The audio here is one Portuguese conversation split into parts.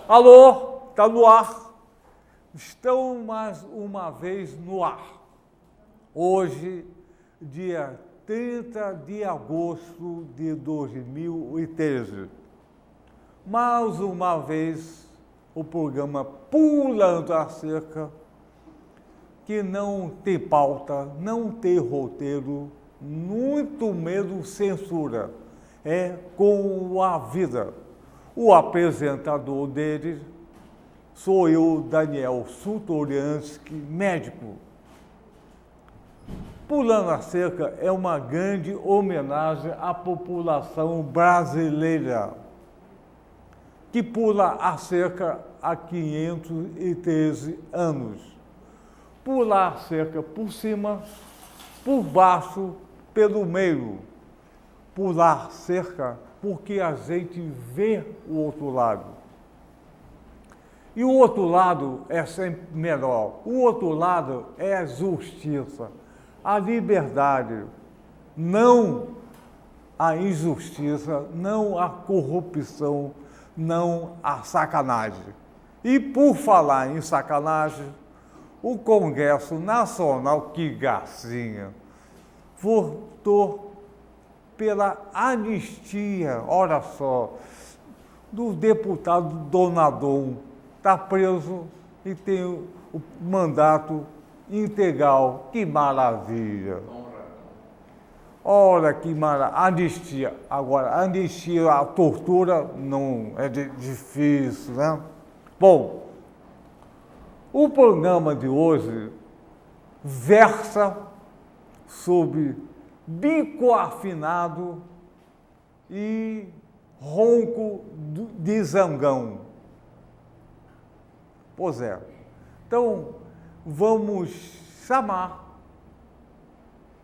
Alô, está no ar. Estão mais uma vez no ar. Hoje, dia 30 de agosto de 2013. Mais uma vez, o programa Pulando a Cerca, que não tem pauta, não tem roteiro, muito menos censura. É com a vida. O apresentador dele sou eu, Daniel Sutoriansky, médico. Pulando a Cerca é uma grande homenagem à população brasileira, que pula a cerca há 513 anos. Pular a cerca por cima, por baixo, pelo meio. Pular cerca porque a gente vê o outro lado. E o outro lado é sempre melhor. O outro lado é a justiça, a liberdade, não a injustiça, não a corrupção, não a sacanagem. E por falar em sacanagem, o Congresso Nacional, que gracinha, votou pela anistia, olha só, do deputado Donadon. Está preso e tem o mandato integral. Que maravilha! Olha que maravilha! Anistia. Agora, anistia, a tortura, não é difícil, né? Bom, o programa de hoje versa sobre bico afinado e ronco de zangão. Pois é. Então, vamos chamar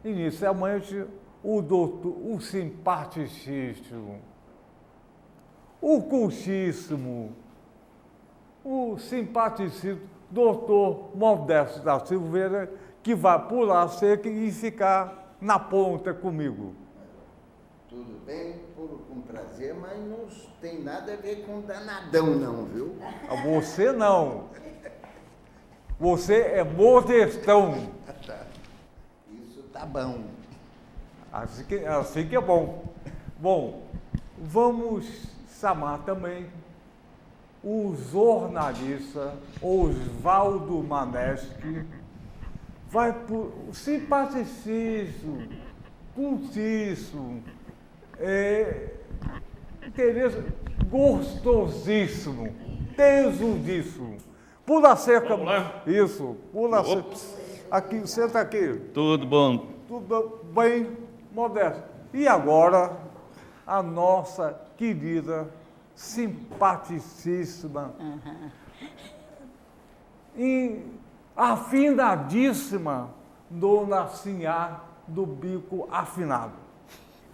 inicialmente o doutor, o simpaticíssimo, o cultíssimo, o simpaticíssimo doutor Modesto da Silveira, que vai pular a cerca e ficar na ponta comigo. Tudo bem, com prazer, mas não tem nada a ver com danadão não, viu? Você não. Você é modestão. Isso tá bom. Assim que é bom. Bom, vamos chamar também o jornalista Oswaldo Maneschi. Vai por simpaticíssimo, cultíssimo, gostosíssimo, tesudíssimo. Pula a cerca. Isso, pula a cerca. Aqui, senta aqui. Tudo bom? Tudo bem, Modesto. E agora, a nossa querida, simpaticíssima e afinadíssima Dona Sinhá do Bico Afinado.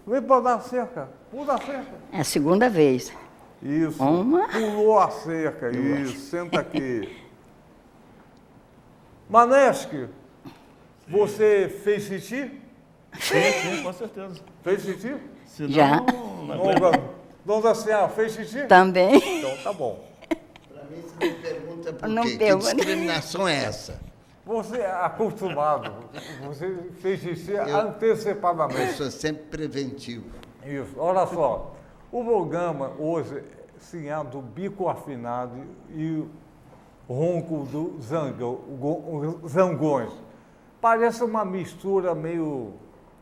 Vem para dar cerca, pula a cerca. É a segunda vez. Isso, Uma. pulou a cerca, isso, senta aqui. Maneschi, você fez xixi? Sim, com certeza. Fez xixi? Senão, Já. não aguento. Dona Sinhá, fez xixi? Também. Então tá bom. Para mim, você me pergunta por Não quê? Que pergunta. discriminação é essa? Você é acostumado, você fez xixi Eu antecipadamente. sou sempre preventivo. Isso, olha só, o programa hoje, sim, é do bico afinado e ronco do zangões. Parece uma mistura meio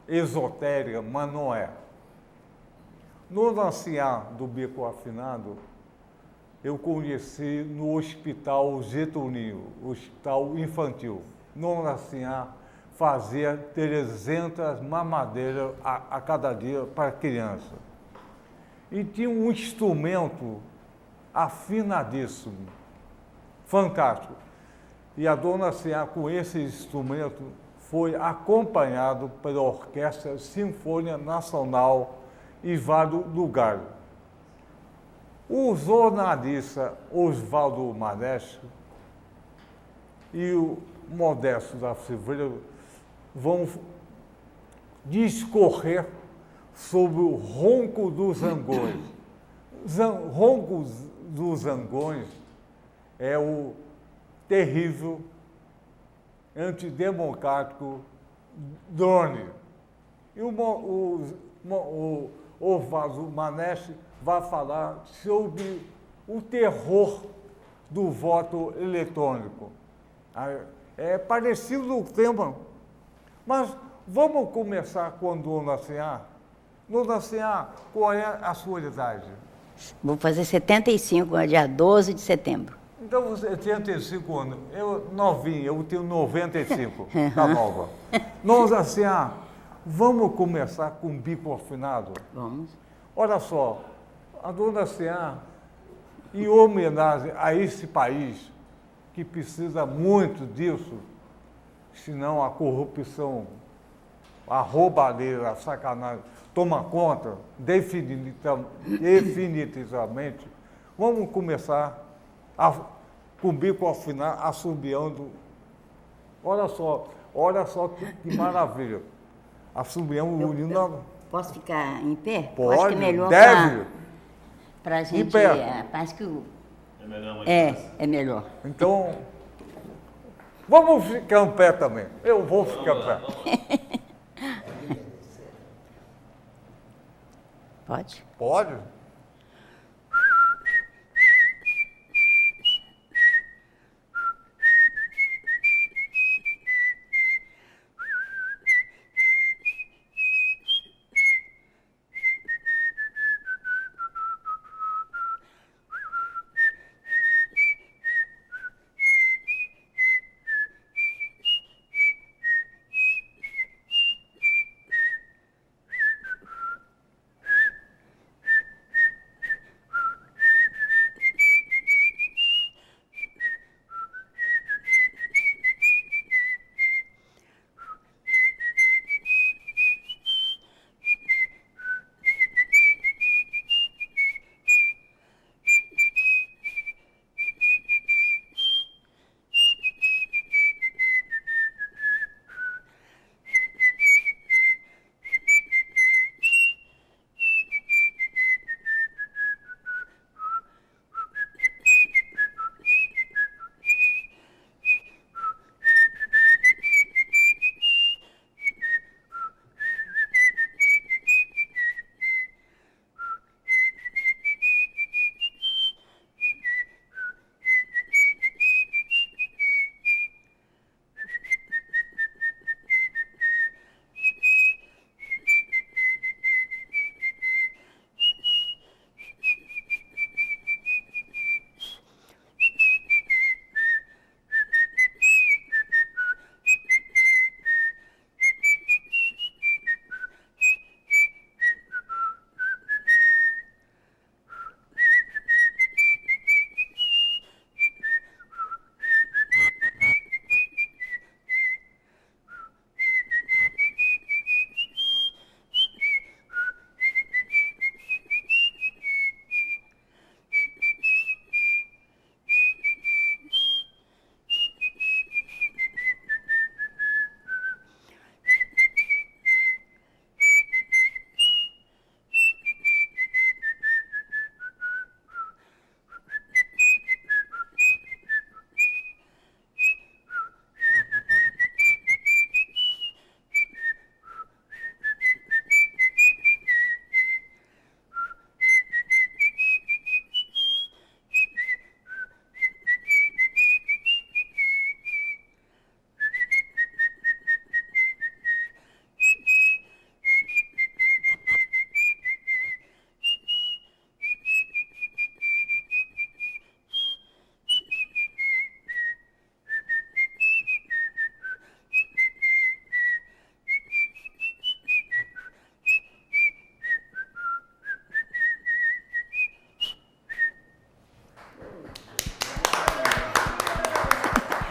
esotérica, mas não é. No nasciar do bico afinado, eu conheci no Hospital Getúlio, Hospital Infantil. No nasciar, fazia 300 mamadeiras a cada dia para criança. E tinha um instrumento afinadíssimo, fantástico. E a Dona Sinhá, com esse instrumento, foi acompanhado pela Orquestra Sinfônica Nacional em vários lugares. O jornalista Oswaldo Maneschi e o Modesto da Silveira vão discorrer sobre o ronco dos zangões. Ronco dos Zangões é o terrível, antidemocrático drone. E o Oswaldo Maneste vai falar sobre o terror do voto eletrônico. É parecido o tema, mas vamos começar com a Dona Sinhá. Dona Sinhá, qual é a sua idade? Vou fazer 75, dia 12 de setembro. Então você tem 85 anos, eu novinho, eu tenho 95, tá nova. Dona Sinhá, vamos começar com o bico afinado? Vamos. Olha só, a Dona Sinhá, em homenagem a esse país, que precisa muito disso, senão a corrupção, a roubalheira, a sacanagem, toma conta definitivamente. Vamos começar com o bico afinado, assobiando. Olha só que maravilha. Assobiando o hino. Posso ficar em pé? Pode, acho que é melhor deve. para a gente. Em pé. Parece que É melhor é melhor. Então, vamos ficar em pé também. Eu vou ficar em pé. Pode? Pode?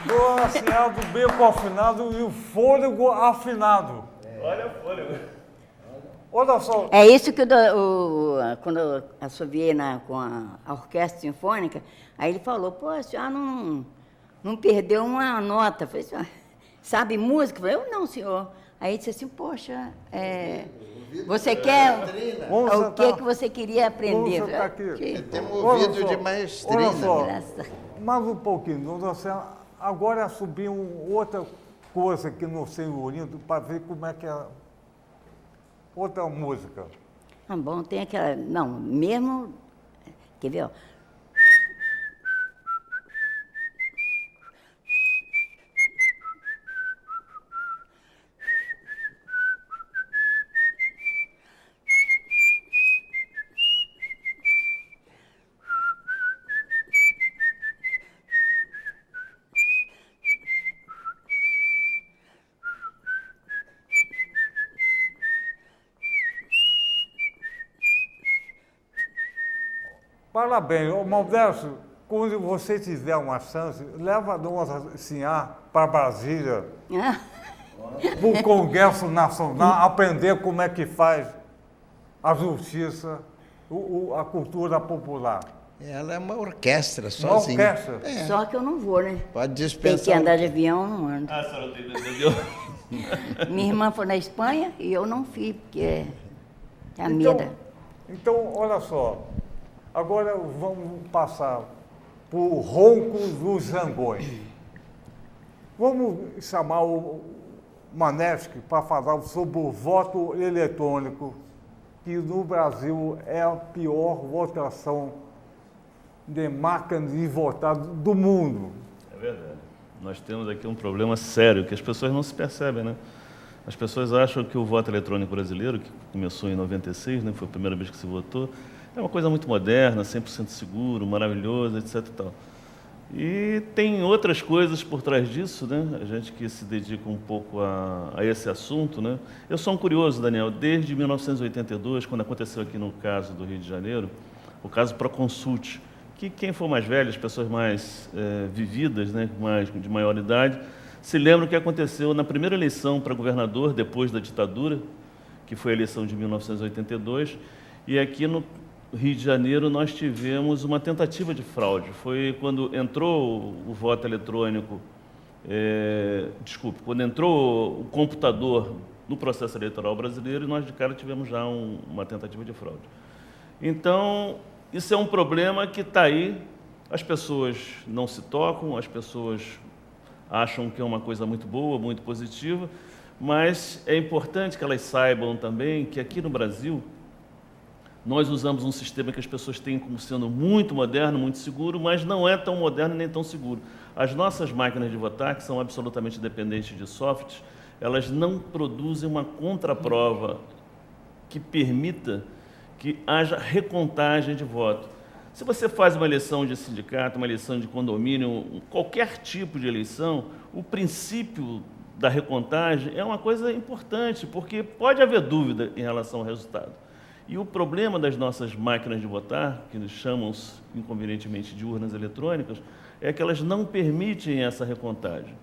Dona Sinhá do beco afinado e o fôlego afinado. Olha o fôlego. Olha só. É isso que quando eu assobiei com a orquestra sinfônica, aí ele falou, pô, a senhora não perdeu uma nota. Eu falei, sabe música? Eu falei, eu não, senhor. Aí ele disse assim, poxa, Você quer... Maestrina. Vamos O sentar. que você queria aprender? Vamos sentar aqui. Que- Temos Olha ouvido só, de olha maestrina. só. Engraçado. Mais um pouquinho, dona Senhora. Agora subiu outra coisa aqui no Senhorindo para ver como é que é outra música. Ah, bom, tem aquela... Não, mesmo... Quer ver, ó? Parabéns, ô Modesto, quando você tiver uma chance, leva a dona Sinhá para Brasília, Ah, para o Congresso Nacional, aprender como é que faz a justiça, a cultura popular. Ela é uma orquestra Uma sozinha. orquestra. É, Só que eu não vou, né? pode Tem dispensar. que andar de avião, eu não ando. Ah, a senhora tem entendeu? Minha irmã foi na Espanha e eu não fui, porque é a Então, medo. então, olha só, agora vamos passar para o ronco dos zangões. Vamos chamar o Maneschi para falar sobre o voto eletrônico, que no Brasil é a pior votação de máquina de votar do mundo. É verdade. Nós temos aqui um problema sério que as pessoas não se percebem, né? As pessoas acham que o voto eletrônico brasileiro, que começou em 96, né, foi a primeira vez que se votou, é uma coisa muito moderna, 100% seguro, maravilhoso, etc. e tal. E tem outras coisas por trás disso, né? A gente que se dedica um pouco a esse assunto, né? Eu sou um curioso, Daniel, desde 1982, quando aconteceu aqui no caso do Rio de Janeiro, o caso Proconsult, que quem for mais velho, as pessoas mais vividas, né, de maior idade, se lembram que aconteceu na primeira eleição para governador, depois da ditadura, que foi a eleição de 1982, e aqui no Rio de Janeiro nós tivemos uma tentativa de fraude. Foi quando entrou o voto eletrônico, quando entrou o computador no processo eleitoral brasileiro, e nós de cara tivemos já uma tentativa de fraude. Então, isso é um problema que está aí, as pessoas não se tocam, as pessoas acham que é uma coisa muito boa, muito positiva, mas é importante que elas saibam também que aqui no Brasil nós usamos um sistema que as pessoas têm como sendo muito moderno, muito seguro, mas não é tão moderno nem tão seguro. As nossas máquinas de votar, que são absolutamente dependentes de softwares, elas não produzem uma contraprova que permita que haja recontagem de voto. Se você faz uma eleição de sindicato, uma eleição de condomínio, qualquer tipo de eleição, o princípio da recontagem é uma coisa importante, porque pode haver dúvida em relação ao resultado. E o problema das nossas máquinas de votar, que nos chamam inconvenientemente de urnas eletrônicas, é que elas não permitem essa recontagem.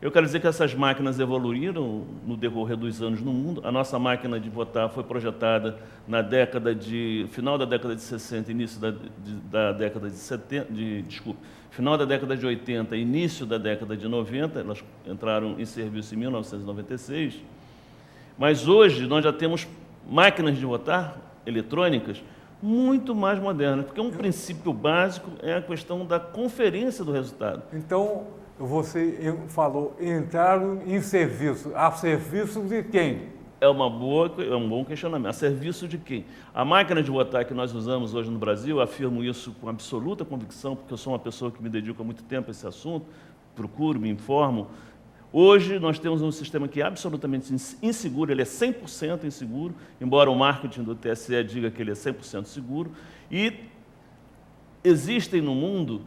Eu quero dizer que essas máquinas evoluíram no decorrer dos anos no mundo. A nossa máquina de votar foi projetada na final da década de 60, início da década de 70, final da década de 80, início da década de 90, elas entraram em serviço em 1996. Mas hoje nós já temos máquinas de votar eletrônicas muito mais modernas, porque um princípio básico é a questão da conferência do resultado. Então, você falou, entraram em serviço. A serviço de quem? É um bom questionamento. A serviço de quem? A máquina de votar que nós usamos hoje no Brasil, afirmo isso com absoluta convicção, porque eu sou uma pessoa que me dedico há muito tempo a esse assunto, procuro, me informo. Hoje nós temos um sistema que é absolutamente inseguro, ele é 100% inseguro, embora o marketing do TSE diga que ele é 100% seguro, e existem no mundo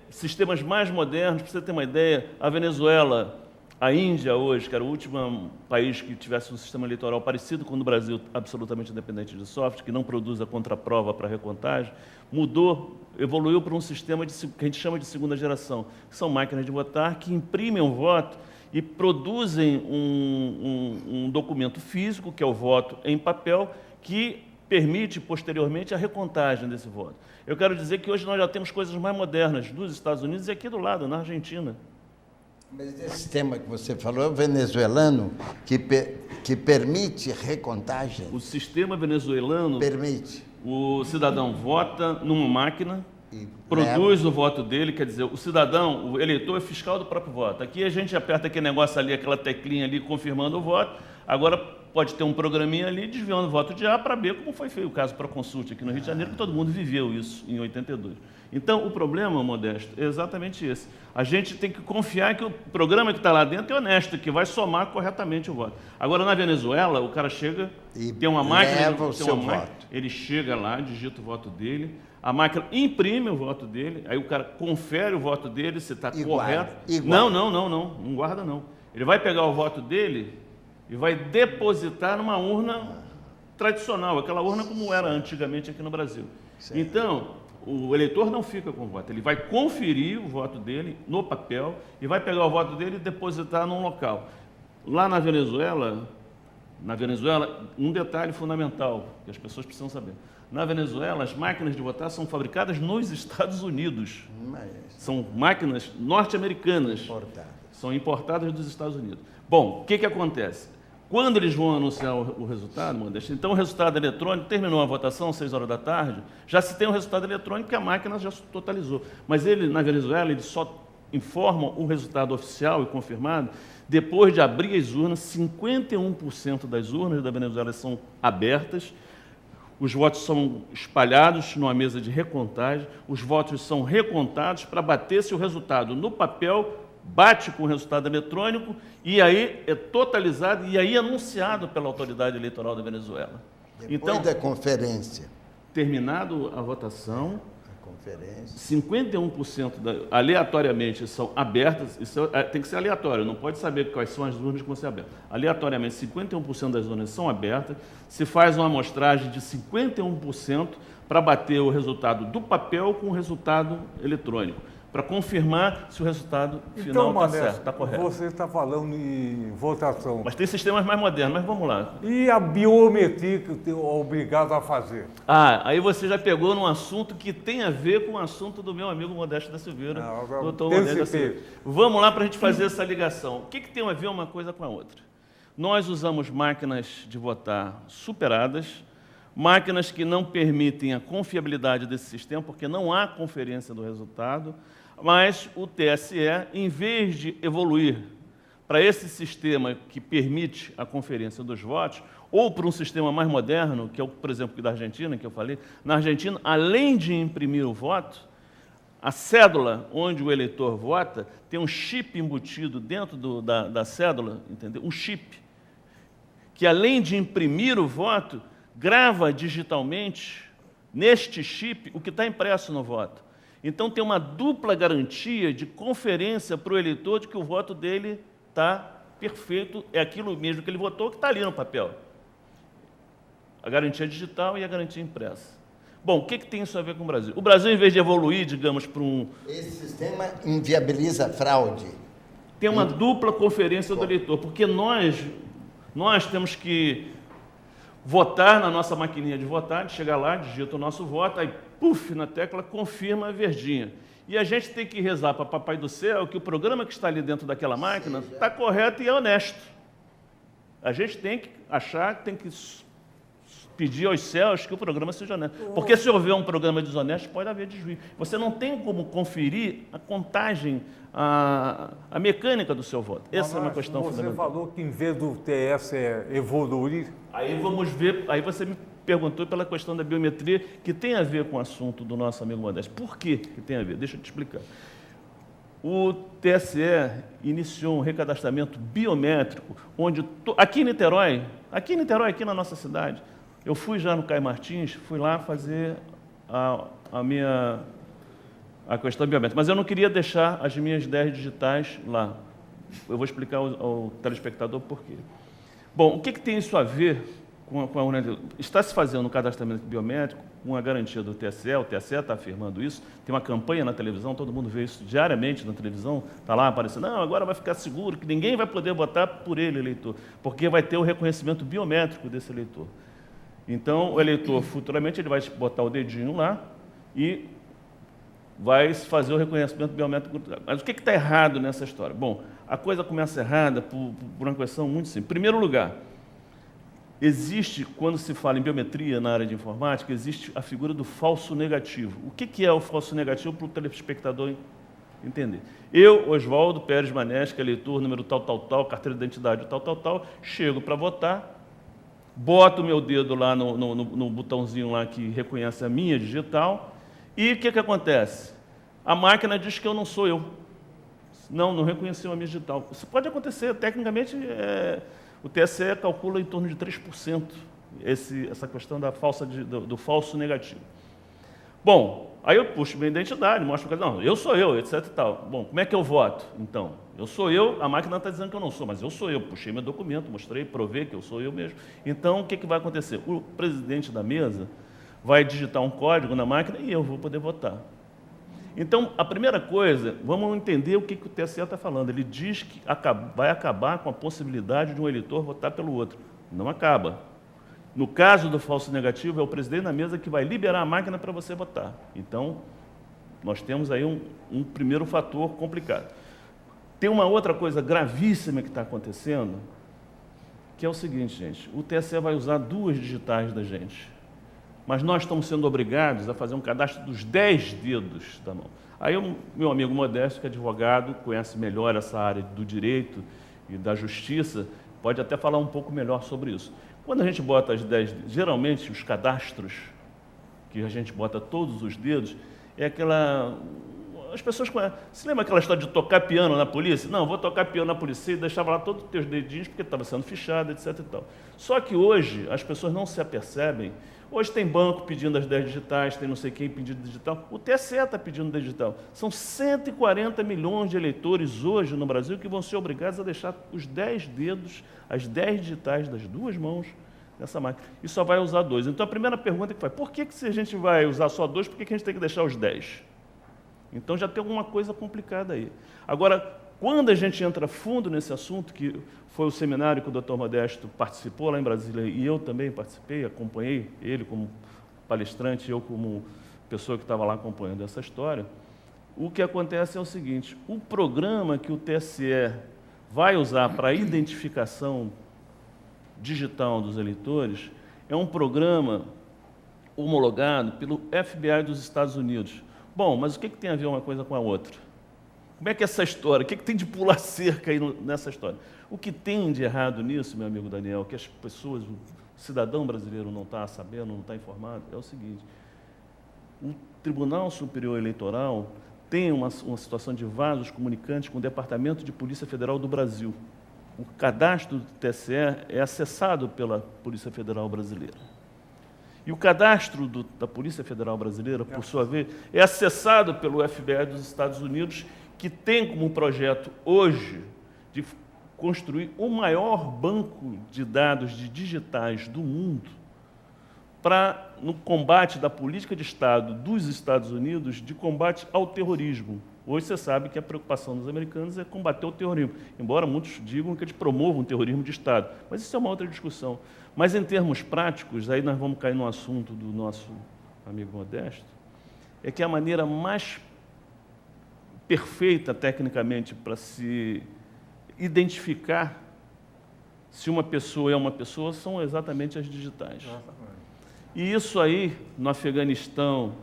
sistemas mais modernos. Para você ter uma ideia, a Venezuela, a Índia hoje, que era o último país que tivesse um sistema eleitoral parecido com o do Brasil, absolutamente independente de software, que não produz a contraprova para recontagem, evoluiu para um sistema que a gente chama de segunda geração, que são máquinas de votar que imprimem um voto e produzem um documento físico, que é o voto em papel, que permite posteriormente a recontagem desse voto. Eu quero dizer que hoje nós já temos coisas mais modernas nos Estados Unidos e aqui do lado, na Argentina. Mas esse sistema que você falou é o venezuelano que permite recontagem? O sistema venezuelano, Permite. o cidadão vota numa máquina, E produz o voto dele, quer dizer, o cidadão, o eleitor é fiscal do próprio voto. Aqui a gente aperta aquele negócio ali, aquela teclinha ali, confirmando o voto. Agora pode ter um programinha ali desviando o voto de A para B, como foi feito o caso Proconsulte aqui no Rio de Janeiro, que todo mundo viveu isso em 82. Então, o problema, Modesto, é exatamente esse. A gente tem que confiar que o programa que está lá dentro é honesto, que vai somar corretamente o voto. Agora, na Venezuela, o cara chega, E tem uma máquina, leva o seu voto. ele chega lá, digita o voto dele, a máquina imprime o voto dele, aí o cara confere o voto dele, se está E correto. guarda, e guarda. Não guarda não. Ele vai pegar o voto dele e vai depositar numa urna tradicional, aquela urna como era antigamente aqui no Brasil. Certo. Então, o eleitor não fica com o voto, ele vai conferir o voto dele no papel e vai pegar o voto dele e depositar num local. Lá na Venezuela, um detalhe fundamental que as pessoas precisam saber. Na Venezuela, as máquinas de votar são fabricadas nos Estados Unidos. Mas São máquinas norte-americanas. importado. São importadas dos Estados Unidos. Bom, o que acontece? Quando eles vão anunciar o resultado, Modesto, então o resultado eletrônico, terminou a votação, 6 horas da tarde, já se tem o resultado eletrônico que a máquina já totalizou. Mas na Venezuela, eles só informam o resultado oficial e confirmado depois de abrir as urnas. 51% das urnas da Venezuela são abertas, os votos são espalhados numa mesa de recontagem, os votos são recontados para bater se o resultado no papel bate com o resultado eletrônico e aí é totalizado e aí anunciado pela autoridade eleitoral da Venezuela. Depois da conferência. Terminado a votação, A conferência. 51% aleatoriamente são abertas, isso tem que ser aleatório, não pode saber quais são as urnas que vão ser abertas. Aleatoriamente, 51% das urnas são abertas, se faz uma amostragem de 51% para bater o resultado do papel com o resultado eletrônico, para confirmar se o resultado final está certo, está correto. Você está falando em votação. Mas tem sistemas mais modernos, mas vamos lá. E a biometria que é obrigado a fazer? Aí você já pegou num assunto que tem a ver com o assunto do meu amigo Modesto da Silveira, doutor Modesto da Silveira. Vamos lá para a gente fazer essa ligação. O que tem a ver uma coisa com a outra? Nós usamos máquinas de votar superadas, máquinas que não permitem a confiabilidade desse sistema, porque não há conferência do resultado, mas o TSE, em vez de evoluir para esse sistema que permite a conferência dos votos, ou para um sistema mais moderno, que é, por exemplo, da Argentina, que eu falei, na Argentina, além de imprimir o voto, a cédula onde o eleitor vota tem um chip embutido dentro da cédula, entendeu? Um chip, que além de imprimir o voto, grava digitalmente, neste chip, o que está impresso no voto. Então, tem uma dupla garantia de conferência para o eleitor de que o voto dele está perfeito, é aquilo mesmo que ele votou, que está ali no papel. A garantia digital e a garantia impressa. Bom, o que tem isso a ver com o Brasil? O Brasil, em vez de evoluir, digamos, para um... Esse sistema inviabiliza a fraude. Tem uma dupla conferência do eleitor, porque nós temos que votar na nossa maquininha de votar, chegar lá, digita o nosso voto, aí, puf, na tecla, confirma a verdinha. E a gente tem que rezar para Papai do Céu que o programa que está ali dentro daquela máquina está correto e é honesto. A gente tem que achar, tem que pedir aos céus que o programa seja honesto. Porque se houver um programa desonesto, pode haver desvio. Você não tem como conferir a contagem, a mecânica do seu voto. Essa é uma questão fundamental. Você falou que em vez do TSE evoluir... Aí vamos ver, aí você me perguntou pela questão da biometria, que tem a ver com o assunto do nosso amigo Modesto. Por que tem a ver? Deixa eu te explicar. O TSE iniciou um recadastramento biométrico, onde aqui em Niterói, aqui na nossa cidade, eu fui já no Caio Martins, fui lá fazer a questão biométrica, mas eu não queria deixar as minhas 10 digitais lá. Eu vou explicar ao telespectador por quê. Bom, o que tem isso a ver com a urna? Está se fazendo um cadastramento biométrico com a garantia do TSE, o TSE está afirmando isso, tem uma campanha na televisão, todo mundo vê isso diariamente na televisão, está lá aparecendo, não, agora vai ficar seguro, que ninguém vai poder votar por ele, eleitor, porque vai ter o reconhecimento biométrico desse eleitor. Então, o eleitor, futuramente, ele vai botar o dedinho lá e vai fazer o reconhecimento biométrico. Mas o que está errado nessa história? Bom, a coisa começa errada por uma questão muito simples. Em primeiro lugar, existe, quando se fala em biometria na área de informática, existe a figura do falso negativo. O que é o falso negativo para o telespectador entender? Eu, Oswaldo Pérez Manesca, eleitor, número tal, carteira de identidade tal, chego para votar, boto o meu dedo lá no botãozinho lá que reconhece a minha digital, e o que acontece? A máquina diz que eu não sou eu. Não reconheceu a minha digital. Isso pode acontecer, tecnicamente, o TSE calcula em torno de 3% essa questão do falso negativo. Bom, aí eu puxo minha identidade, mostro para o cara, não, eu sou eu, etc e tal. Bom, como é que eu voto? Então, eu sou eu, a máquina está dizendo que eu não sou, mas eu sou eu. Puxei meu documento, mostrei, provei que eu sou eu mesmo. Então, o que vai acontecer? O presidente da mesa vai digitar um código na máquina e eu vou poder votar. Então, a primeira coisa, vamos entender o que o TSE está falando. Ele diz que vai acabar com a possibilidade de um eleitor votar pelo outro. Não acaba. No caso do falso negativo, é o presidente da mesa que vai liberar a máquina para você votar. Então, nós temos aí um primeiro fator complicado. Tem uma outra coisa gravíssima que está acontecendo, que é o seguinte, gente, o TSE vai usar 2 digitais da gente, mas nós estamos sendo obrigados a fazer um cadastro dos 10 dedos da mão. Aí o meu amigo Modesto, que é advogado, conhece melhor essa área do direito e da justiça, pode até falar um pouco melhor sobre isso. Quando a gente bota as 10, geralmente os cadastros, que a gente bota todos os dedos, é aquela... As pessoas conhecem. Você lembra aquela história de tocar piano na polícia? Não, vou tocar piano na polícia e deixava lá todos os teus dedinhos porque estava sendo fichado, etc. E tal. Só que hoje as pessoas não se apercebem. Hoje tem banco pedindo as 10 digitais, tem não sei quem pedindo digital. O TSE está pedindo digital. São 140 milhões de eleitores hoje no Brasil que vão ser obrigados a deixar os 10 dedos, as 10 digitais das 2 mãos nessa máquina. E só vai usar 2. Então a primeira pergunta que faz, por que se a gente vai usar só 2, por que a gente tem que deixar os 10? Então já tem alguma coisa complicada aí. Agora, quando a gente entra fundo nesse assunto, que foi o seminário que o Dr. Modesto participou lá em Brasília, e eu também participei, acompanhei ele como palestrante, eu como pessoa que estava lá acompanhando essa história, o que acontece é o seguinte, o programa que o TSE vai usar para a identificação digital dos eleitores é um programa homologado pelo FBI dos Estados Unidos. Bom, mas o que tem a ver uma coisa com a outra? Como é que é essa história? O que tem de pular cerca aí nessa história? O que tem de errado nisso, meu amigo Daniel, que as pessoas, o cidadão brasileiro não está sabendo, não está informado, é o seguinte, o Tribunal Superior Eleitoral tem uma situação de vasos comunicantes com o Departamento de Polícia Federal do Brasil. O cadastro do TSE é acessado pela Polícia Federal Brasileira. E o cadastro da Polícia Federal Brasileira, por sua vez, é acessado pelo FBI dos Estados Unidos, que tem como projeto hoje de construir o maior banco de dados de digitais do mundo para, no combate da política de Estado dos Estados Unidos, de combate ao terrorismo. Hoje você sabe que a preocupação dos americanos é combater o terrorismo, embora muitos digam que eles promovam o terrorismo de Estado. Mas isso é uma outra discussão. Mas, em termos práticos, aí nós vamos cair no assunto do nosso amigo Modesto, é que a maneira mais perfeita, tecnicamente, para se identificar se uma pessoa é uma pessoa são exatamente as digitais. E isso aí, no Afeganistão,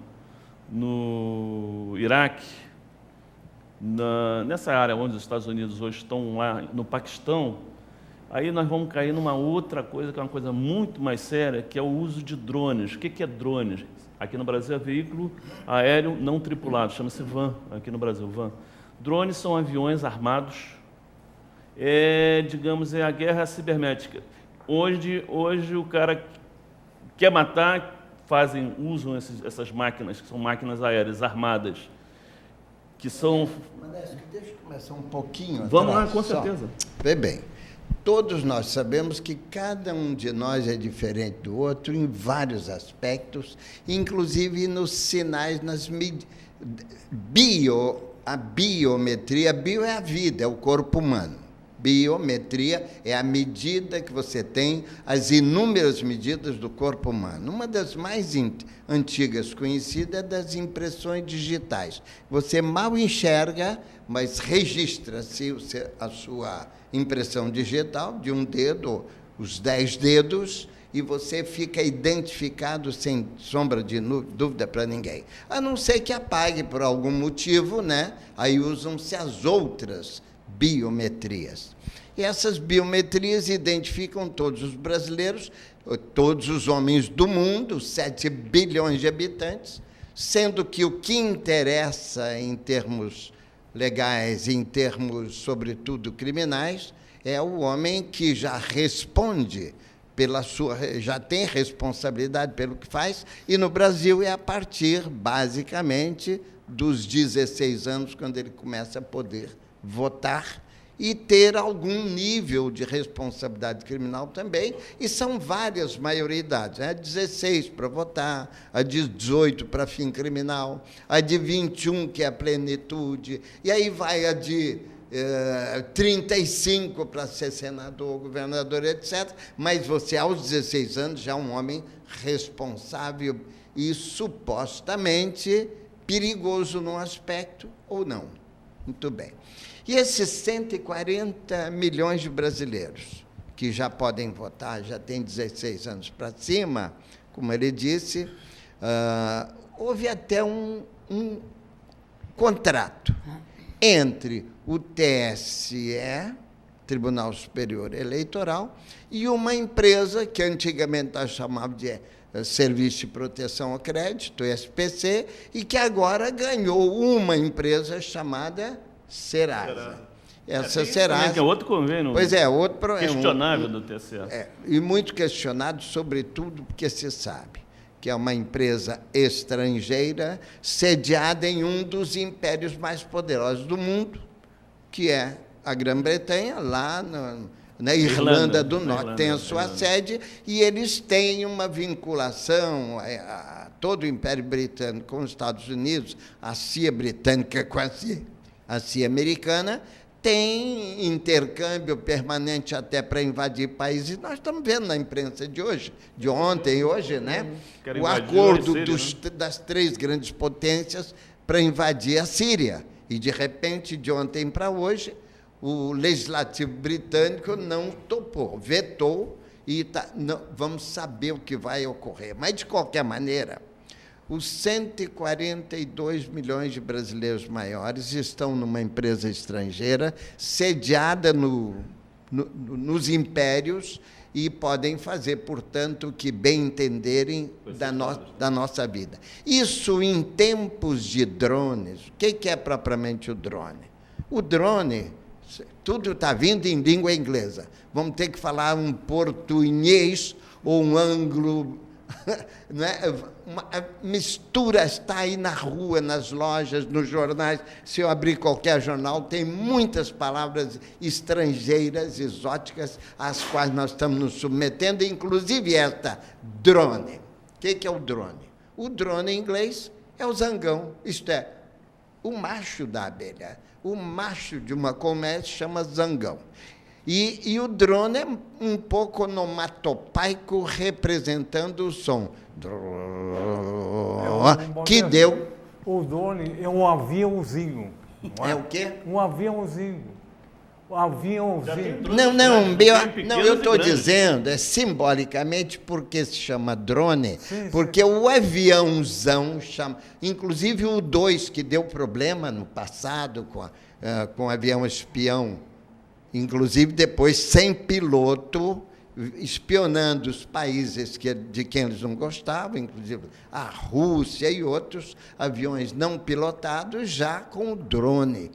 no Iraque, nessa área onde os Estados Unidos hoje estão lá, no Paquistão, aí nós vamos cair numa outra coisa, que é uma coisa muito mais séria, que é o uso de drones. O que é drones? Aqui no Brasil é veículo aéreo não tripulado, chama-se van, aqui no Brasil, van. Drones são aviões armados, digamos, é a guerra cibernética. Hoje o cara quer matar, usam essas máquinas, que são máquinas aéreas armadas, que são... Modesto, deixa eu começar um pouquinho Vamos atrás, lá, com certeza. Vê bem, todos nós sabemos que cada um de nós é diferente do outro em vários aspectos, inclusive nos sinais, a biometria. Bio é a vida, é o corpo humano. Biometria é a medida que você tem, as inúmeras medidas do corpo humano. Uma das mais antigas conhecidas é das impressões digitais. Você mal enxerga, mas registra-se a sua impressão digital de um dedo, os 10 dedos, e você fica identificado sem sombra de dúvida para ninguém. A não ser que apague por algum motivo, né? Aí usam-se as outras biometrias. E essas biometrias identificam todos os brasileiros, todos os homens do mundo, 7 bilhões de habitantes, sendo que o que interessa em termos legais, em termos, sobretudo, criminais, é o homem que já responde já tem responsabilidade pelo que faz, e no Brasil é a partir, basicamente, dos 16 anos, quando ele começa a poder votar e ter algum nível de responsabilidade criminal também, e são várias maioridades, a 16 para votar, a de 18 para fim criminal, a de 21, que é a plenitude, e aí vai a de 35 para ser senador, governador, etc. Mas você, aos 16 anos, já é um homem responsável e supostamente perigoso num aspecto ou não. Muito bem. E esses 140 milhões de brasileiros que já podem votar, já têm 16 anos para cima, como ele disse, houve até um contrato entre o TSE, Tribunal Superior Eleitoral, e uma empresa que antigamente nós chamávamos de Serviço de Proteção ao Crédito, SPC, e que agora ganhou uma empresa chamada Serasa. Essa Serasa... Que é outro convênio. Pois é, outro... Questionável do TSE. E muito questionado, sobretudo, porque se sabe que é uma empresa estrangeira sediada em um dos impérios mais poderosos do mundo, que é a Grã-Bretanha, lá na Irlanda do Norte, tem a sua sede, e eles têm uma vinculação a todo o Império Britânico com os Estados Unidos, a CIA britânica com a CIA americana, tem intercâmbio permanente até para invadir países. Nós estamos vendo na imprensa de hoje, de ontem e hoje, né? O acordo das 3 grandes potências para invadir a Síria. E, de repente, de ontem para hoje, o legislativo britânico não topou, vetou, e vamos saber o que vai ocorrer. Mas, de qualquer maneira, os 142 milhões de brasileiros maiores estão numa empresa estrangeira, sediada nos impérios, e podem fazer, portanto, o que bem entenderem da nossa vida. Isso em tempos de drones. O que é propriamente o drone? O drone, tudo está vindo em língua inglesa. Vamos ter que falar um português ou um anglo... Não é? A mistura está aí na rua, nas lojas, nos jornais. Se eu abrir qualquer jornal, tem muitas palavras estrangeiras, exóticas, às quais nós estamos nos submetendo, inclusive esta, drone. O que é o drone? O drone, em inglês, é o zangão, isto é, o macho da abelha. O macho de uma colmeia se chama zangão. E o drone é um pouco onomatopaico, representando o som. Que deu... O drone é um aviãozinho. É o quê? Um aviãozinho. Um aviãozinho. Não, eu estou dizendo, simbolicamente, porque se chama drone, porque o aviãozão chama... Inclusive o 2, que deu problema no passado com o avião espião, inclusive depois sem piloto, espionando os países de quem eles não gostavam, inclusive a Rússia e outros aviões não pilotados, já com drone.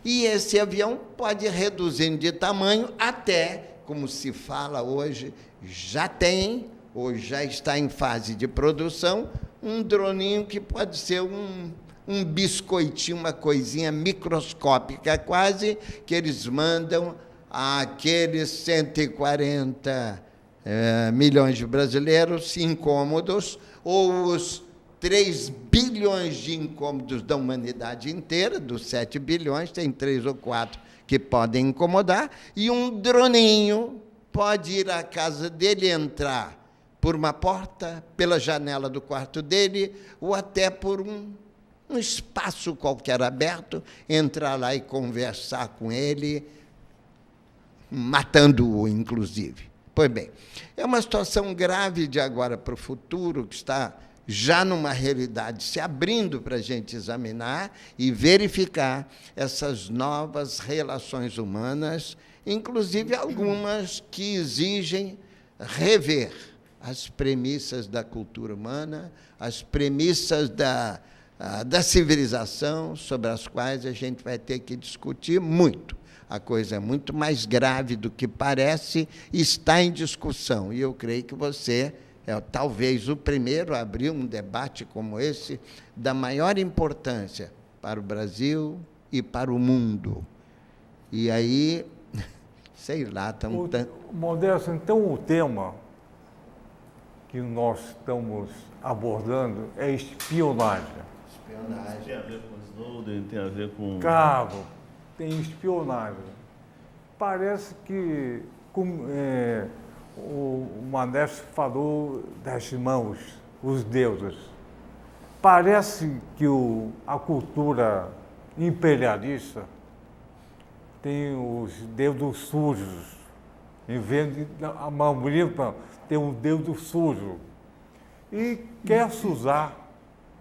E esse avião pode reduzir de tamanho até, como se fala hoje, já tem, ou já está em fase de produção, um droninho que pode ser um biscoitinho, uma coisinha microscópica quase, que eles mandam àqueles 140 milhões de brasileiros incômodos, ou os 3 bilhões de incômodos da humanidade inteira, dos 7 bilhões, tem 3 ou 4 que podem incomodar, e um droninho pode ir à casa dele, entrar por uma porta, pela janela do quarto dele, ou até por um espaço qualquer aberto, entrar lá e conversar com ele, matando-o, inclusive. Pois bem, é uma situação grave de agora para o futuro, que está já numa realidade se abrindo para a gente examinar e verificar essas novas relações humanas, inclusive algumas que exigem rever as premissas da cultura humana, as premissas da civilização, sobre as quais a gente vai ter que discutir muito. A coisa é muito mais grave do que parece e está em discussão. E eu creio que você é talvez o primeiro a abrir um debate como esse, da maior importância para o Brasil e para o mundo. E aí, sei lá, estamos... Modesto, então o tema que nós estamos abordando é espionagem. Espionagem. Tem a ver com Snowden, tem a ver com... Claro, tem espionagem. Parece que o Modesto falou das mãos, os deuses. Parece que a cultura imperialista tem os dedos sujos. Em vez de a mão limpa, tem um dedo sujo. E quer se usar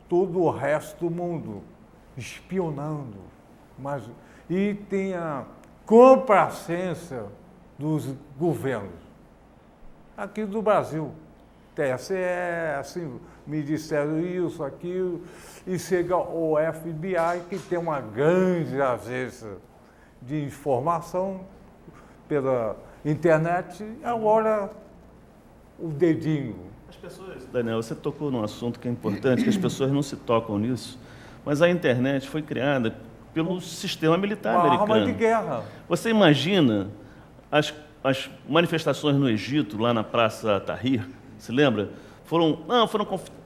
todo o resto do mundo, espionando. E tem a complacência dos governos. Aqui do Brasil, TSE, assim, Ministério isso, aquilo, e chega o FBI, que tem uma grande agência de informação pela internet, agora o dedinho. As pessoas, Daniel, você tocou num assunto que é importante, que as pessoas não se tocam nisso, mas a internet foi criada pelo sistema militar americano. Arma de guerra. Você imagina as manifestações no Egito, lá na Praça Tahrir, se lembra? Foram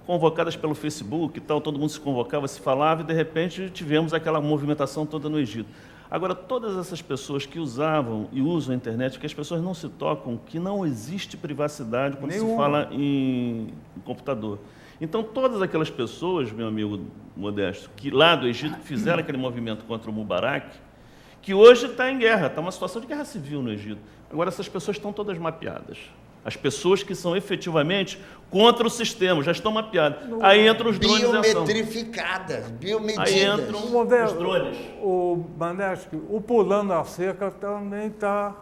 convocadas pelo Facebook e tal, todo mundo se convocava, se falava, e de repente tivemos aquela movimentação toda no Egito. Agora, todas essas pessoas que usavam e usam a internet, que as pessoas não se tocam, que não existe privacidade quando se fala em computador. Então, todas aquelas pessoas, meu amigo Modesto, que lá do Egito fizeram aquele movimento contra o Mubarak, que hoje está em guerra, está uma situação de guerra civil no Egito. Agora, essas pessoas estão todas mapeadas. As pessoas que são efetivamente contra o sistema já estão mapeadas. Aí entram os drones em ação. Biometrificadas, biomedidas. Aí entram os drones. O Manesco, o pulando a cerca também está...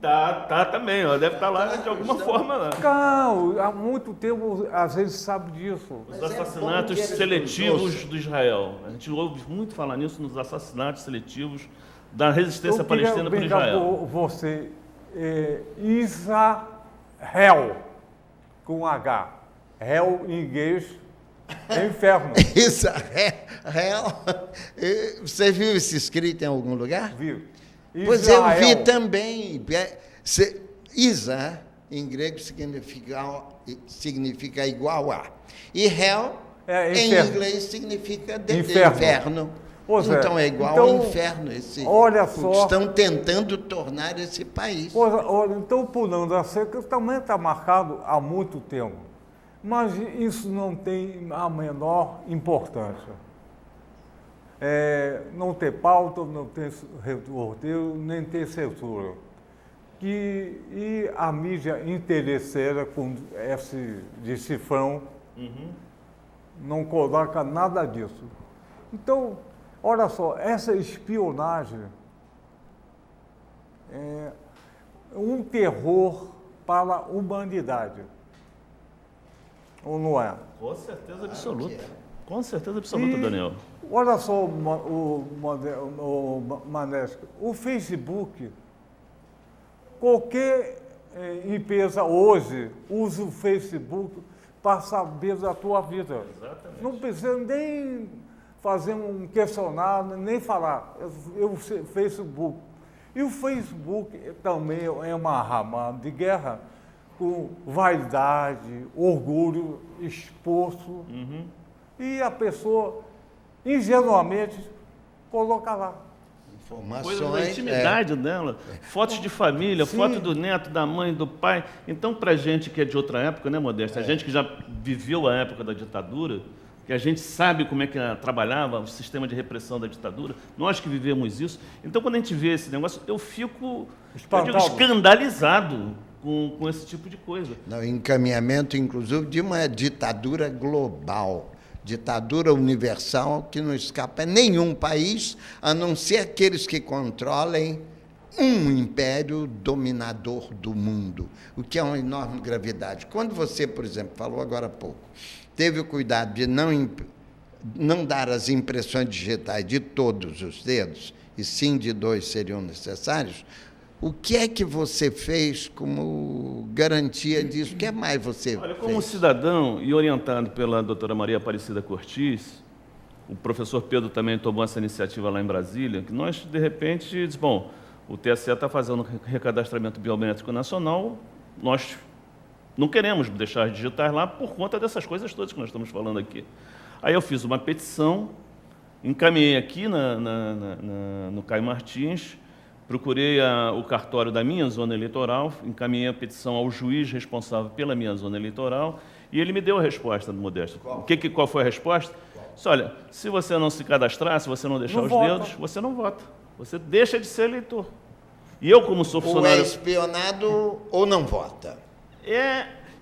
Tá também, ó, deve estar lá de alguma forma lá. Não, há muito tempo às vezes sabe disso. Os assassinatos seletivos do Israel. A gente ouve muito falar nisso, nos assassinatos seletivos da resistência palestina por Israel. Com você, Israel, com H. Hell em inglês é inferno. Israel. Você viu isso escrito em algum lugar? Viu? Pois eu vi também. Isa, em grego, significa igual a. E hell, em inglês, significa inferno. Então é igual ao inferno. Olha só. Estão tentando tornar esse país. Olha, então, pulando a cerca também está marcado há muito tempo. Mas isso não tem a menor importância. Não ter pauta, não ter roteiro, nem ter censura. E a mídia interesseira com esse de cifrão não coloca nada disso. Então, olha só, essa espionagem é um terror para a humanidade. Ou não é? Com certeza absoluta. Com certeza absoluta, Daniel. Olha só, Manesco, o Facebook, qualquer empresa hoje usa o Facebook para saber da tua vida. Exatamente. Não precisa nem fazer um questionário, nem falar. Eu Facebook. E o Facebook também é uma ramada de guerra com vaidade, orgulho exposto. E a pessoa, ingenuamente, coloca lá. coisas da Informações. intimidade dela, fotos de família, foto do neto, da mãe, do pai. Então, para a gente que é de outra época, né, Modesta? A gente que já viveu a época da ditadura, que a gente sabe como é que trabalhava o sistema de repressão da ditadura, nós que vivemos isso. Então, quando a gente vê esse negócio, eu fico escandalizado com esse tipo de coisa. No encaminhamento, inclusive, de uma ditadura global, ditadura universal, que não escapa a nenhum país, a não ser aqueles que controlem um império dominador do mundo, o que é uma enorme gravidade. Quando você, por exemplo, falou agora há pouco, teve o cuidado de não dar as impressões digitais de todos os dedos, e sim de 2 seriam necessários, o que é que você fez como garantia disso? O que mais você Olha, fez? como cidadão e orientado pela doutora Maria Aparecida Cortes, o professor Pedro também tomou essa iniciativa lá em Brasília, que nós, de repente, diz, bom, o TSE está fazendo recadastramento biométrico nacional, nós não queremos deixar as digitais lá por conta dessas coisas todas que nós estamos falando aqui. Aí eu fiz uma petição, encaminhei aqui no Caio Martins, procurei o cartório da minha zona eleitoral, encaminhei a petição ao juiz responsável pela minha zona eleitoral e ele me deu a resposta do Modesto. Qual foi a resposta? Disse, olha, se você não se cadastrar, se você não deixar os dedos, você não vota. Você deixa de ser eleitor. E eu, como sou funcionário... Ou é espionado ou não vota.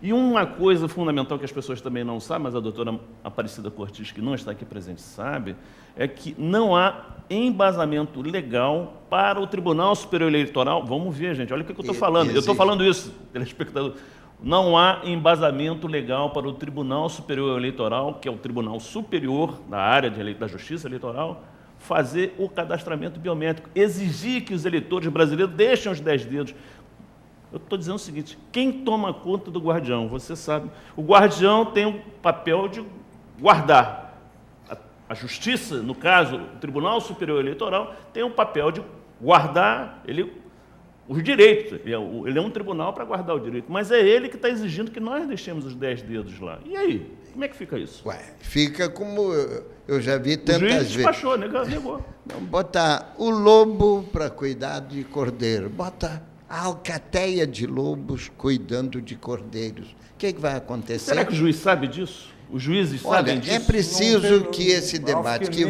E uma coisa fundamental que as pessoas também não sabem, mas a doutora Aparecida Cortes, que não está aqui presente, sabe, é que não há embasamento legal para o Tribunal Superior Eleitoral. Vamos ver, gente, olha o que eu estou falando. Eu estou falando isso, telespectador. Não há embasamento legal para o Tribunal Superior Eleitoral, que é o Tribunal Superior da área da Justiça Eleitoral, fazer o cadastramento biométrico, exigir que os eleitores brasileiros deixem os 10 dedos. Eu estou dizendo o seguinte, quem toma conta do guardião? Você sabe, o guardião tem o papel de guardar. A Justiça, no caso, o Tribunal Superior Eleitoral, tem o papel de guardar os direitos. Ele é um tribunal para guardar o direito, mas é ele que está exigindo que nós deixemos os 10 dedos lá. E aí? Como é que fica isso? Fica como eu já vi tantas vezes. O juiz despachou, negou. Não, botar o lobo para cuidar de cordeiro, bota a alcateia de lobos cuidando de cordeiros. O que vai acontecer? Será que o juiz sabe disso? Os juízes sabem disso? É preciso que esse debate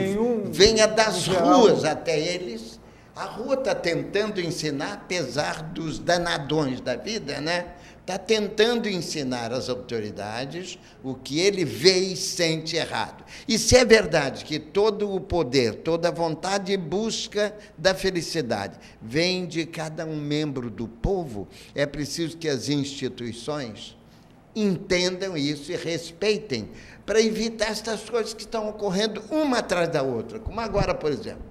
venha das ruas até eles. A rua está tentando ensinar, apesar dos danadões da vida, né? Está tentando ensinar às autoridades o que ele vê e sente errado. E se é verdade que todo o poder, toda a vontade e busca da felicidade vem de cada um membro do povo, é preciso que as instituições entendam isso e respeitem, para evitar estas coisas que estão ocorrendo uma atrás da outra, como agora, por exemplo.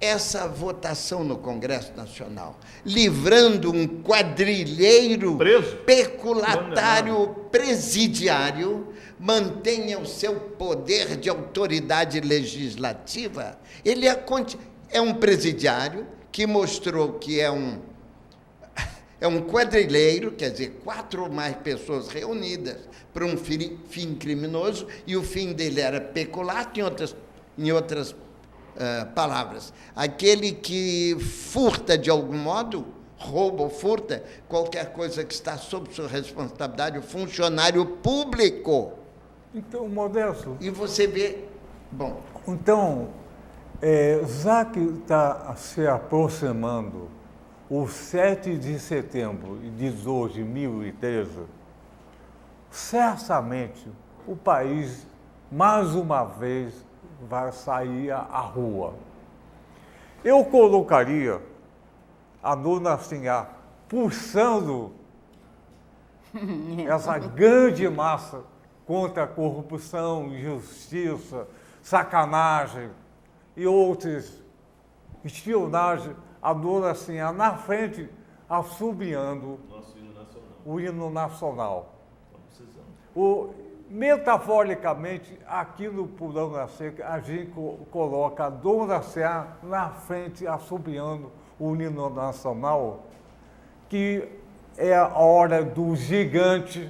Essa votação no Congresso Nacional, livrando um quadrilheiro peculatário presidiário, mantenha o seu poder de autoridade legislativa. Ele é um presidiário que mostrou que é um quadrilheiro, quer dizer, 4 ou mais pessoas reunidas para um fim criminoso, e o fim dele era peculato, em outras palavras. Aquele que furta de algum modo, rouba ou furta, qualquer coisa que está sob sua responsabilidade, o funcionário público. Então, Modesto... E você vê... Bom... Então, já que está se aproximando o 7 de setembro de 2013, certamente o país, mais uma vez, vai sair à rua. Eu colocaria a dona Sinhá puxando essa grande massa contra a corrupção, injustiça, sacanagem e outras, espionagem, a dona Sinhá na frente, assobiando o hino nacional. Metaforicamente, aqui no Pulão da Seca, a gente coloca a dona Sinhá na frente, assobiando o hino nacional, que é a hora do gigante,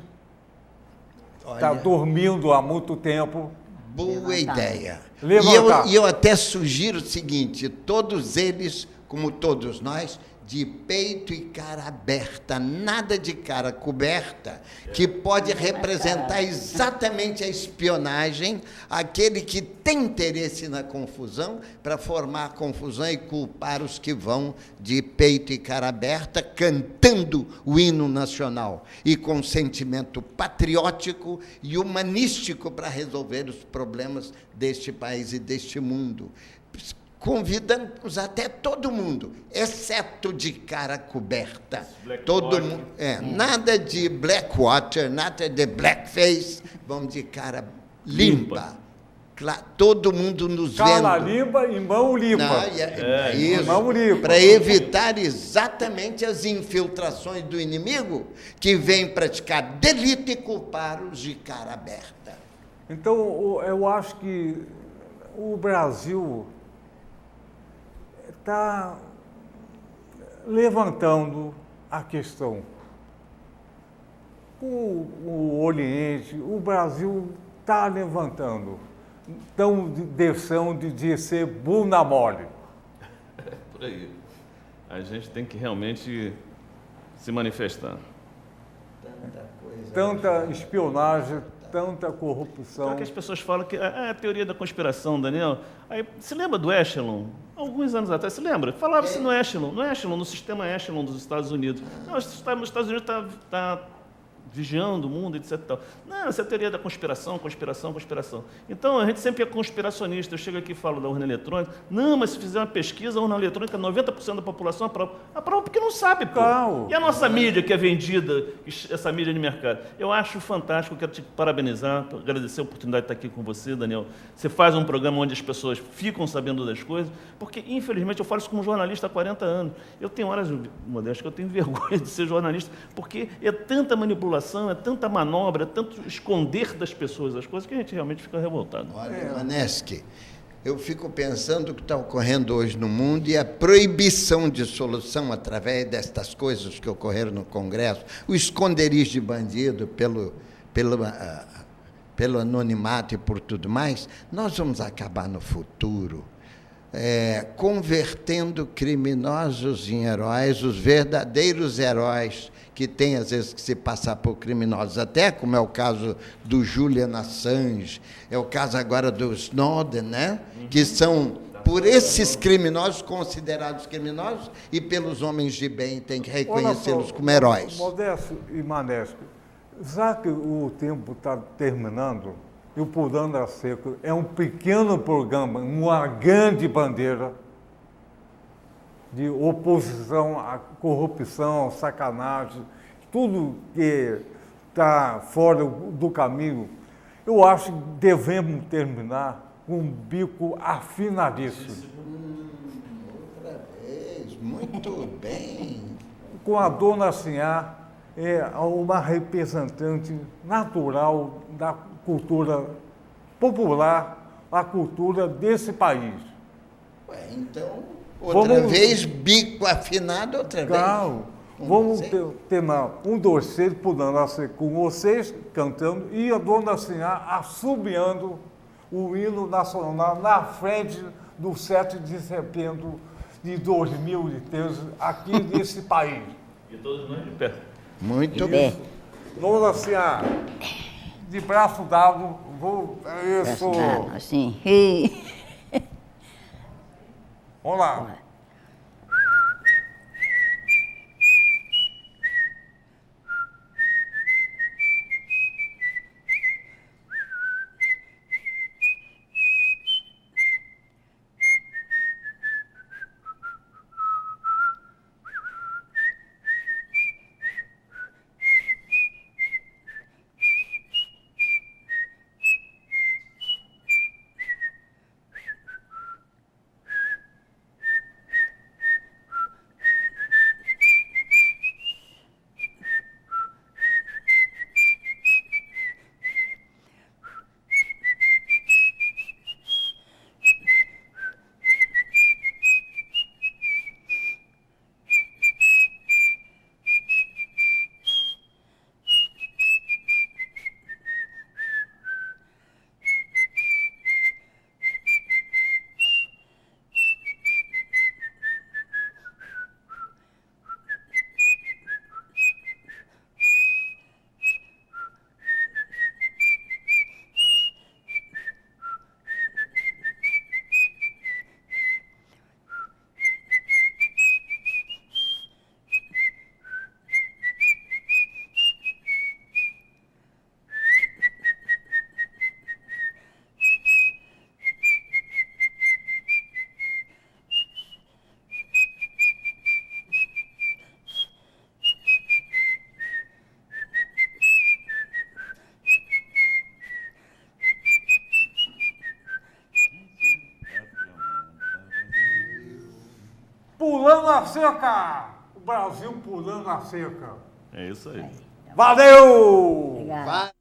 está dormindo há muito tempo. Boa ideia. levantar. E eu até sugiro o seguinte: todos eles, como todos nós, de peito e cara aberta, nada de cara coberta, que pode representar exatamente a espionagem, aquele que tem interesse na confusão, para formar a confusão e culpar os que vão de peito e cara aberta, cantando o hino nacional e com sentimento patriótico e humanístico para resolver os problemas deste país e deste mundo. Convidamos até todo mundo, exceto de cara coberta. Todo mundo, nada de Blackwater, nada de blackface, vamos de cara limpa. Todo mundo nos Cala vendo. limpa e mão limpa. Não, isso, mão limpa. para evitar exatamente as infiltrações do inimigo que vem praticar delito e culpar os de cara aberta. Então, eu acho que o Brasil está levantando a questão. O Oriente, o Brasil está levantando. Estão deixando de ser bunda mole. Por aí. A gente tem que realmente se manifestar. Tanta espionagem, tanta corrupção. Então, que as pessoas falam que a teoria da conspiração, Daniel. Aí, se lembra do Echelon? Alguns anos atrás, se lembra? Falava-se no Echelon, no sistema Echelon dos Estados Unidos. Não, os Estados Unidos está vigiando o mundo, etc. Tal. Não, essa é a teoria da conspiração. Então, a gente sempre é conspiracionista. Eu chego aqui e falo da urna eletrônica. Não, mas se fizer uma pesquisa, a urna eletrônica, 90% da população aprova. Aprova porque não sabe, pô. Calma. E a nossa mídia que é vendida, essa mídia de mercado? Eu acho fantástico, quero te parabenizar, agradecer a oportunidade de estar aqui com você, Daniel. Você faz um programa onde as pessoas ficam sabendo das coisas, porque, infelizmente, eu falo isso como jornalista há 40 anos. Eu tenho horas, Modesto, que eu tenho vergonha de ser jornalista, porque é tanta manipulação, é tanta manobra, é tanto esconder das pessoas as coisas que a gente realmente fica revoltado. Olha, Maneschi, eu fico pensando o que está ocorrendo hoje no mundo e a proibição de solução através destas coisas que ocorreram no Congresso, o esconderijo de bandido pelo anonimato e por tudo mais, nós vamos acabar no futuro convertendo criminosos em heróis, os verdadeiros heróis que têm, às vezes, que se passar por criminosos, até como é o caso do Julian Assange, é o caso agora do Snowden, né? Que são, por esses criminosos, considerados criminosos, e pelos homens de bem, tem que reconhecê-los como heróis. Modesto e Manesco, já que o tempo está terminando, e o Pulando a Seco é um pequeno programa, uma grande bandeira de oposição à corrupção, sacanagem, tudo que está fora do caminho. Eu acho que devemos terminar com um bico afinadíssimo. Outra vez, muito bem. Com a dona Sinhá, uma representante natural da cultura popular, a cultura desse país. Ué, então, outra vez, bico afinado, outra vez. Claro, vamos ter um doceiro Pulando a Seco com vocês cantando e a dona Sinhá assobiando o hino nacional na frente do 7 de setembro de 2013, aqui nesse país. E todos nós de pé. Muito bem. Dona Sinhá, de braço dado, isso. Assim. Vamos lá. pulando a cerca. O Brasil pulando a cerca. É isso aí. Valeu! Obrigada. Vai.